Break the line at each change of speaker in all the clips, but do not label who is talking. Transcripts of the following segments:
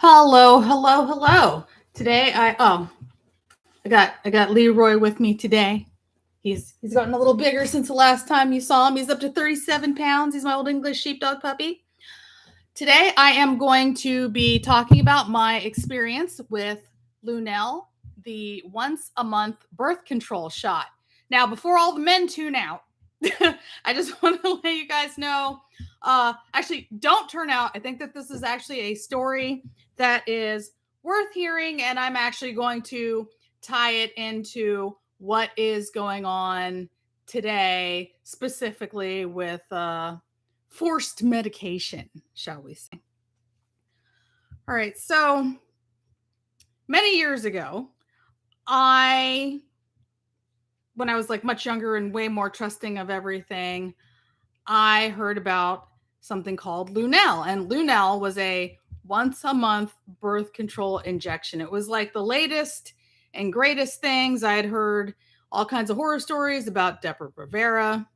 Hello, hello, hello. Today I got Leroy with me today. He's gotten a little bigger since the last time you saw him. He's up to 37 pounds. He's my old English sheepdog puppy. Today I am going to be talking about my experience with Lunelle, the once a month birth control shot. Now, before all the men tune out, I just want to let you guys know. Actually, don't turn out. I think that this is actually a story that is worth hearing, and I'm actually going to tie it into what is going on today, specifically with forced medication, shall we say. All right, so many years ago, I when I was like much younger and way more trusting of everything, I heard about something called Lunelle. And Lunelle was a once a month birth control injection. It was like the latest and greatest things. I had heard all kinds of horror stories about Depo-Provera,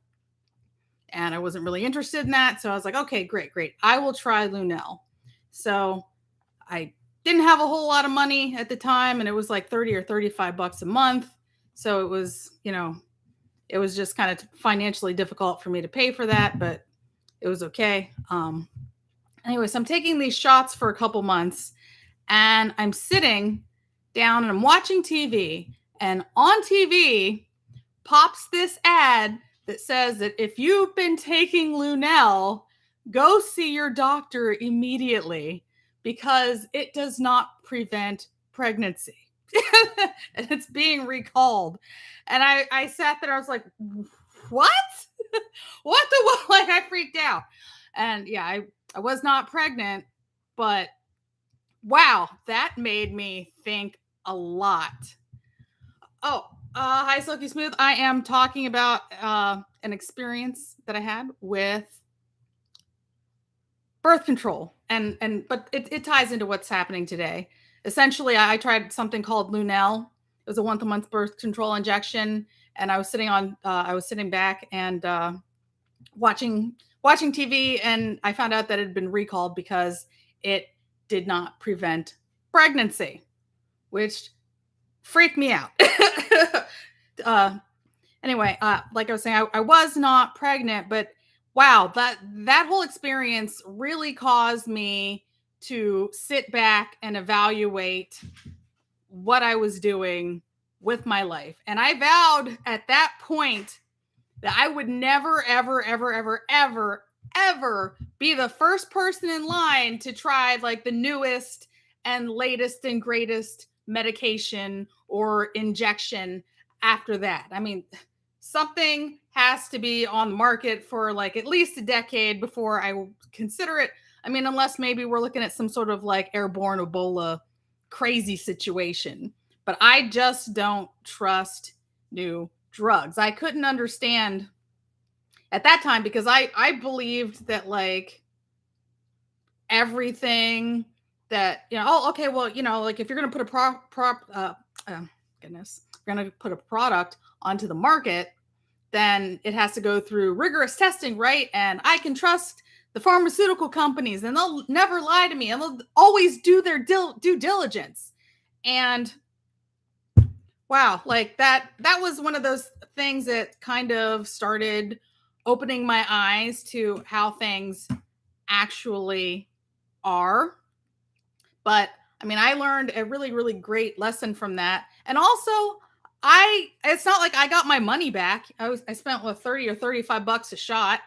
and I wasn't really interested in that. So I was like, okay, great, great. I will try Lunelle. So I didn't have a whole lot of money at the time, and it was like 30 or 35 bucks a month. So it was, it was just kind of financially difficult for me to pay for that, but it was okay. Anyways, I'm taking these shots for a couple months, and I'm sitting down and I'm watching TV, and on TV pops this ad that says that if you've been taking Lunelle, go see your doctor immediately because it does not prevent pregnancy. And it's being recalled. And I sat there, I was like, what? What the what? Like, I freaked out. And yeah, I was not pregnant, but wow, that made me think a lot. Oh, hi, Silky Smooth. I am talking about an experience that I had with birth control, but it ties into what's happening today. Essentially, I tried something called Lunelle. It was a once a month birth control injection, and I was sitting back and watching TV, and I found out that it had been recalled because it did not prevent pregnancy, which freaked me out. Anyway, like I was saying, I was not pregnant, but wow, that whole experience really caused me to sit back and evaluate what I was doing with my life. And I vowed at that point that I would never, ever, ever, ever, ever, ever be the first person in line to try like the newest and latest and greatest medication or injection after that. I mean, something has to be on the market for like at least a decade before I will consider it. I mean, unless maybe we're looking at some sort of like airborne Ebola crazy situation. But I just don't trust new drugs. I couldn't understand at that time because I believed that like everything that oh, okay, well, like if you're gonna put goodness, you're gonna put a product onto the market, then it has to go through rigorous testing, right? And I can trust the pharmaceutical companies, and they'll never lie to me, and they'll always do their due diligence. And wow, like that was one of those things that kind of started opening my eyes to how things actually are. But I mean, I learned a really, really great lesson from that. And also, it's not like I got my money back. I spent 30 or 35 bucks a shot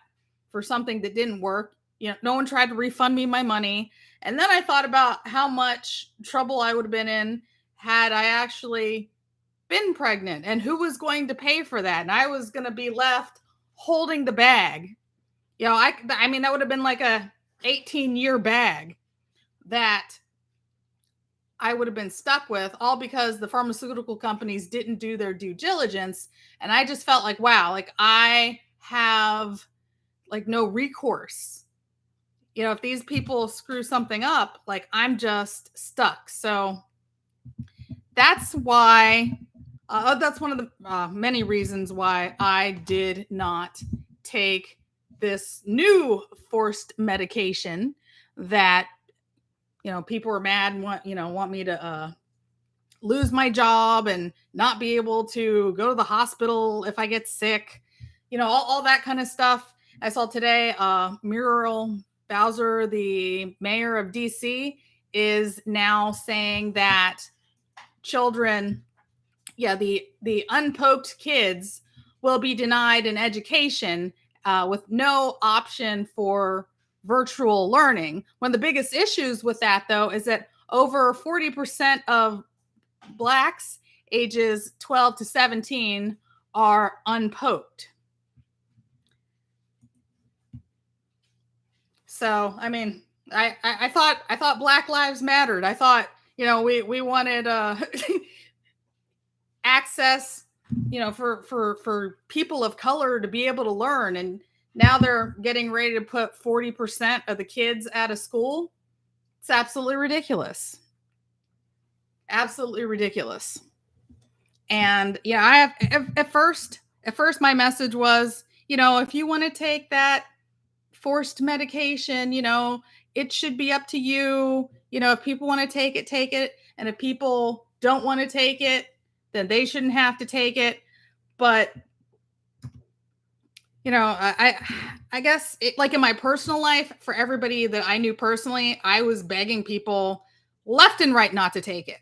for something that didn't work. No one tried to refund me my money. And then I thought about how much trouble I would have been in had I actually been pregnant, and who was going to pay for that. And I was going to be left holding the bag. I mean, that would have been like a 18-year bag that I would have been stuck with, all because the pharmaceutical companies didn't do their due diligence. And I just felt like, wow, like I have like no recourse. If these people screw something up, like I'm just stuck. So that's why, that's one of the many reasons why I did not take this new forced medication that people were mad and want me to lose my job and not be able to go to the hospital if I get sick, all that kind of stuff. I saw today Muriel Bowser, the mayor of DC, is now saying that children, the unpoked kids will be denied an education with no option for virtual learning. One of the biggest issues with that, though, is that over 40% of Blacks ages 12 to 17 are unpoked. So, I mean, I thought Black Lives Mattered. I thought, we wanted access, for people of color to be able to learn, and now they're getting ready to put 40% of the kids out of school. It's absolutely ridiculous. Absolutely ridiculous. And I have at first my message was, if you want to take that forced medication, it should be up to you. If people want to take it. And if people don't want to take it, then they shouldn't have to take it. But, I guess like in my personal life, for everybody that I knew personally, I was begging people left and right not to take it.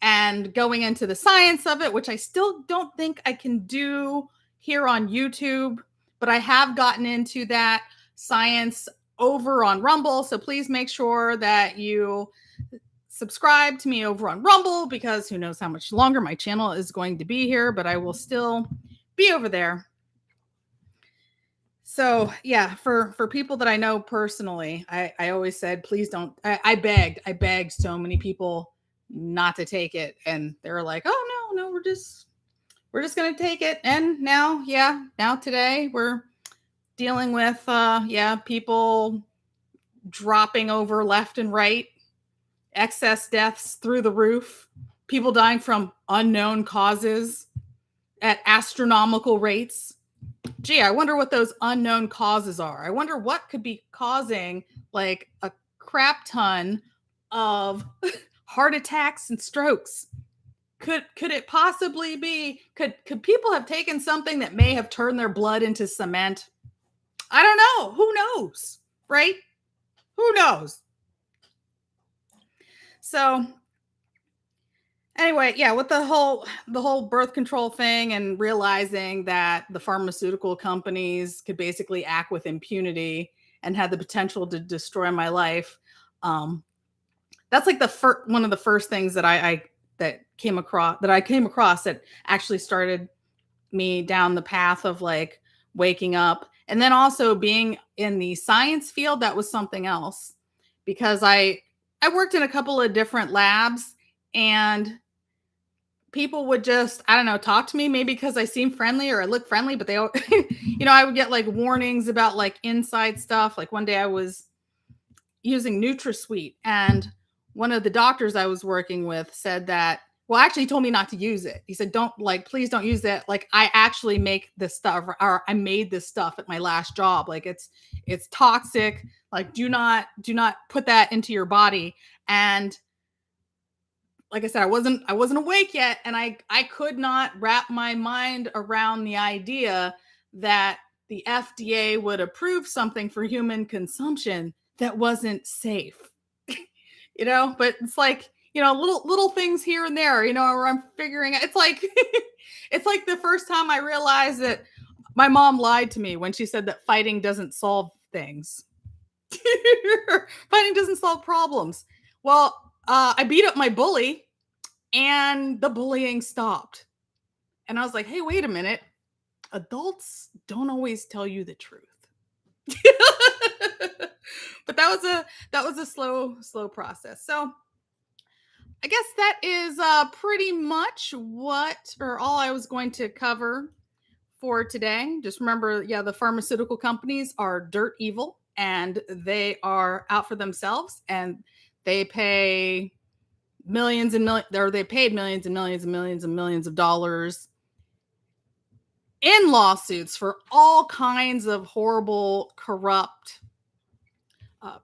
And going into the science of it, which I still don't think I can do here on YouTube, but I have gotten into that science over on Rumble. So please make sure that you subscribe to me over on Rumble, because who knows how much longer my channel is going to be here, but I will still be over there. So yeah, for people that I know personally, I always said, please don't. I begged so many people not to take it, and they were like, oh no, we're just gonna take it. And now today we're dealing with people dropping over left and right, excess deaths through the roof, people dying from unknown causes at astronomical rates. Gee, I wonder what those unknown causes are. I wonder what could be causing like a crap ton of heart attacks and strokes. Could it possibly be, could people have taken something that may have turned their blood into cement? I don't know. Who knows? Right? Who knows? So anyway, with the whole birth control thing, and realizing that the pharmaceutical companies could basically act with impunity and had the potential to destroy my life. That's like one of the first things that I came across that actually started me down the path of like waking up. And then also being in the science field, that was something else, because I worked in a couple of different labs, and people would just, I don't know, talk to me, maybe because I seem friendly or I look friendly, but they, I would get like warnings about like inside stuff. Like one day I was using NutraSweet, and one of the doctors I was working with said that, well, actually he told me not to use it. He said, please don't use it. Like, I actually make this stuff, or I made this stuff at my last job. Like it's toxic. Like, do not put that into your body. And like I said, I wasn't awake yet. And I could not wrap my mind around the idea that the FDA would approve something for human consumption that wasn't safe. But it's like, little things here and there, where I'm figuring it's like, it's like the first time I realized that my mom lied to me when she said that fighting doesn't solve things. Fighting doesn't solve problems. Well, I beat up my bully and the bullying stopped. And I was like, hey, wait a minute. Adults don't always tell you the truth. But that was a slow process. So I guess that is pretty much all I was going to cover for today. Just remember, the pharmaceutical companies are dirt evil, and they are out for themselves, and they pay millions and millions, or they paid millions and millions and millions and millions of dollars in lawsuits for all kinds of horrible, corrupt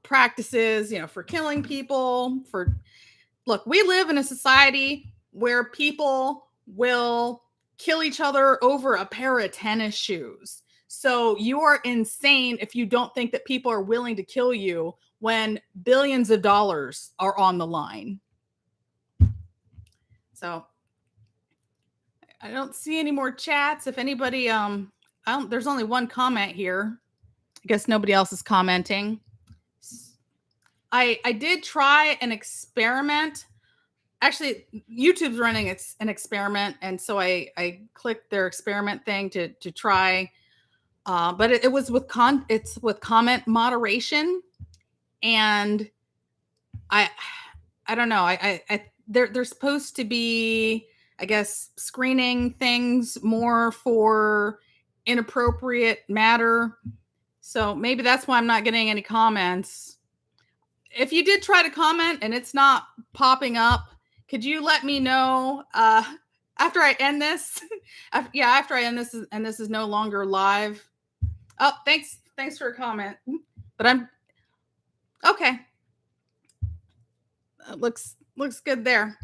practices, for killing people. Look, we live in a society where people will kill each other over a pair of tennis shoes. So you are insane if you don't think that people are willing to kill you when billions of dollars are on the line. So I don't see any more chats. If anybody, there's only one comment here. I guess nobody else is commenting. I did try an experiment. Actually, YouTube's running an experiment, and so I clicked their experiment thing to try. But it was with comment moderation, and I don't know. They're supposed to be, I guess, screening things more for inappropriate matter. So maybe that's why I'm not getting any comments. If you did try to comment and it's not popping up, could you let me know after I end this? After I end this and this is no longer live. Oh, thanks for a comment. But I'm okay. Looks good there.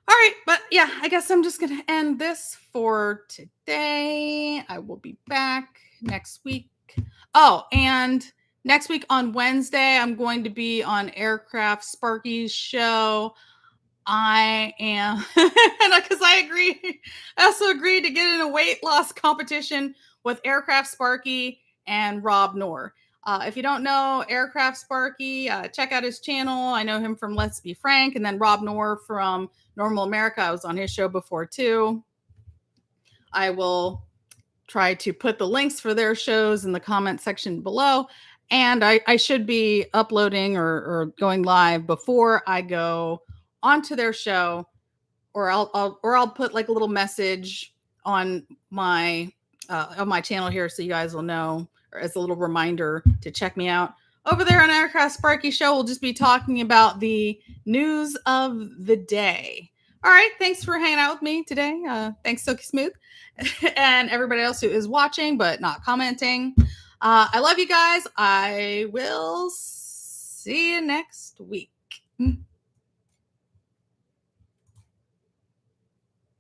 All right, but yeah, I guess I'm just going to end this for today. I will be back next week. Oh, and next week on Wednesday, I'm going to be on Aircraft Sparky's show. I am, because I agree. I also agreed to get in a weight loss competition with Aircraft Sparky and Rob Knorr. If you don't know Aircraft Sparky, check out his channel. I know him from Let's Be Frank, and then Rob Knorr from Normal America. I was on his show before too. I will try to put the links for their shows in the comment section below. And I should be uploading or going live before I go onto their show, or I'll put like a little message on my channel here so you guys will know, or as a little reminder to check me out over there on Aircraft Sparky Show. We'll just be talking about the news of the day. All right, thanks for hanging out with me today. Thanks, Silky Smooth, and everybody else who is watching but not commenting. I love you guys. I will see you next week.